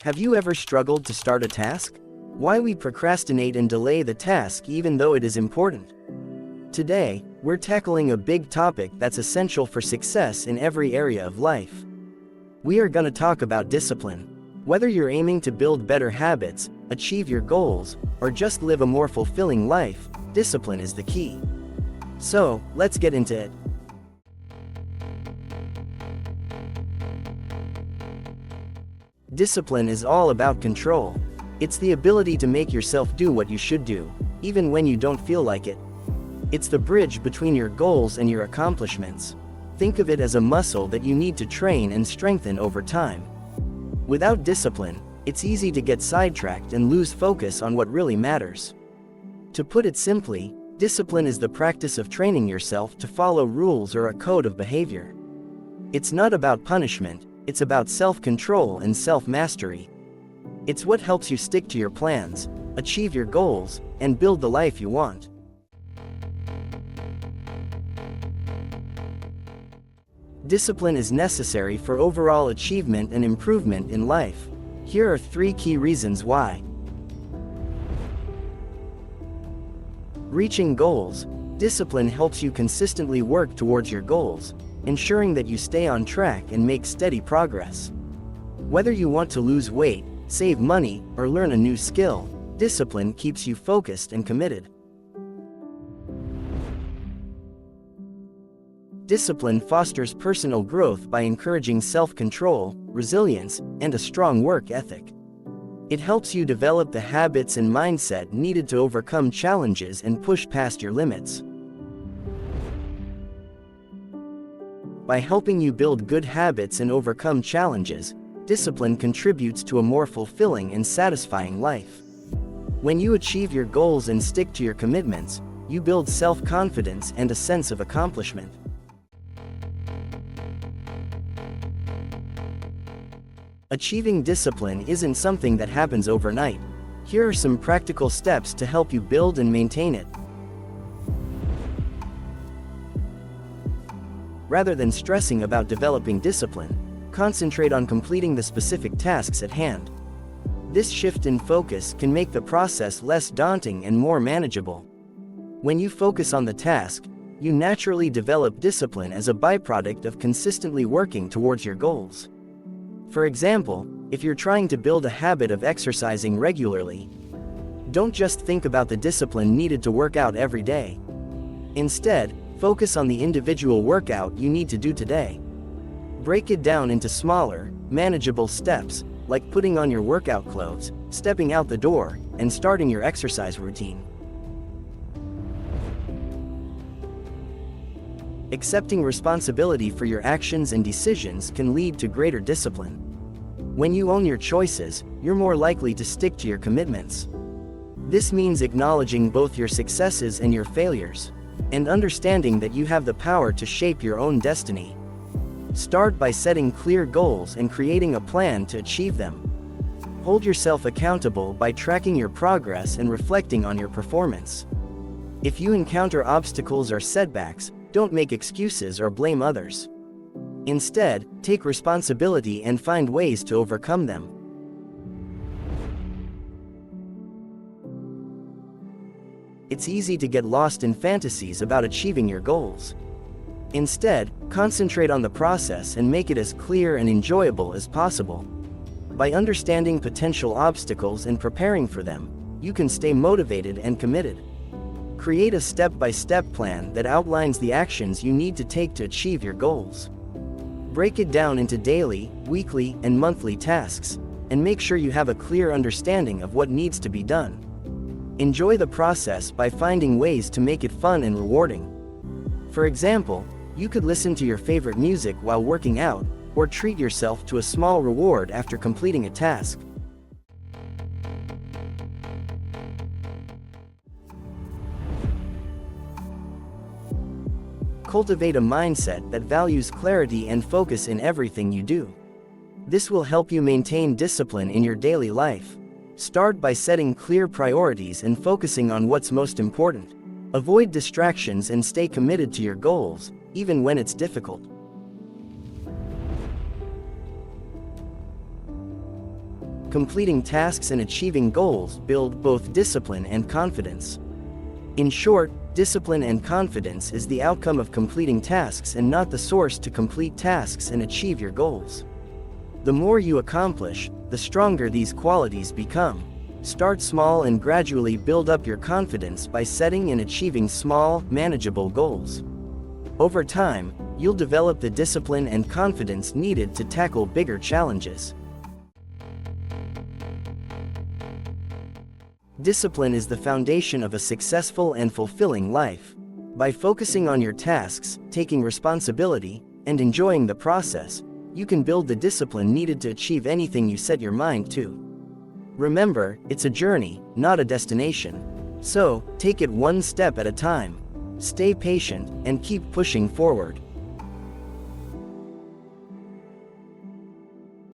Have you ever struggled to start a task? Why we procrastinate and delay the task even though it is important? Today, we're tackling a big topic that's essential for success in every area of life. We are going to talk about discipline. Whether you're aiming to build better habits, achieve your goals, or just live a more fulfilling life, discipline is the key. So, let's get into it. Discipline is all about control. It's the ability to make yourself do what you should do, even when you don't feel like it. It's the bridge between your goals and your accomplishments. Think of it as a muscle that you need to train and strengthen over time. Without discipline, it's easy to get sidetracked and lose focus on what really matters. To put it simply, discipline is the practice of training yourself to follow rules or a code of behavior. It's not about punishment, it's about self-control and self-mastery. It's what helps you stick to your plans, achieve your goals, and build the life you want. Discipline is necessary for overall achievement and improvement in life. Here are 3 key reasons why. Reaching goals. Discipline helps you consistently work towards your goals, ensuring that you stay on track and make steady progress. Whether you want to lose weight, save money, or learn a new skill, discipline keeps you focused and committed. Discipline fosters personal growth by encouraging self-control, resilience, and a strong work ethic. It helps you develop the habits and mindset needed to overcome challenges and push past your limits. By helping you build good habits and overcome challenges, discipline contributes to a more fulfilling and satisfying life. When you achieve your goals and stick to your commitments, you build self-confidence and a sense of accomplishment. Achieving discipline isn't something that happens overnight. Here are some practical steps to help you build and maintain it. Rather than stressing about developing discipline, concentrate on completing the specific tasks at hand. This shift in focus can make the process less daunting and more manageable. When you focus on the task, you naturally develop discipline as a byproduct of consistently working towards your goals. For example, if you're trying to build a habit of exercising regularly, don't just think about the discipline needed to work out every day. Instead, focus on the individual workout you need to do today. Break it down into smaller, manageable steps, like putting on your workout clothes, stepping out the door, and starting your exercise routine. Accepting responsibility for your actions and decisions can lead to greater discipline. When you own your choices, you're more likely to stick to your commitments. This means acknowledging both your successes and your failures, and understanding that you have the power to shape your own destiny. Start by setting clear goals and creating a plan to achieve them. Hold yourself accountable by tracking your progress and reflecting on your performance. If you encounter obstacles or setbacks, don't make excuses or blame others. Instead, take responsibility and find ways to overcome them. It's easy to get lost in fantasies about achieving your goals. Instead, concentrate on the process and make it as clear and enjoyable as possible. By understanding potential obstacles and preparing for them, you can stay motivated and committed. Create a step-by-step plan that outlines the actions you need to take to achieve your goals. Break it down into daily, weekly, and monthly tasks, and make sure you have a clear understanding of what needs to be done. Enjoy the process by finding ways to make it fun and rewarding. For example, you could listen to your favorite music while working out, or treat yourself to a small reward after completing a task. Cultivate a mindset that values clarity and focus in everything you do. This will help you maintain discipline in your daily life. Start by setting clear priorities and focusing on what's most important. Avoid distractions and stay committed to your goals, even when it's difficult. completing tasks and achieving goals build both discipline and confidence. In short, discipline and confidence is the outcome of completing tasks and not the source to complete tasks and achieve your goals. The more you accomplish, the stronger these qualities become. Start small and gradually build up your confidence by setting and achieving small, manageable goals. Over time, you'll develop the discipline and confidence needed to tackle bigger challenges. Discipline is the foundation of a successful and fulfilling life. By focusing on your tasks, taking responsibility, and enjoying the process, you can build the discipline needed to achieve anything you set your mind to. Remember, it's a journey, not a destination. So, take it one step at a time. Stay patient, and keep pushing forward.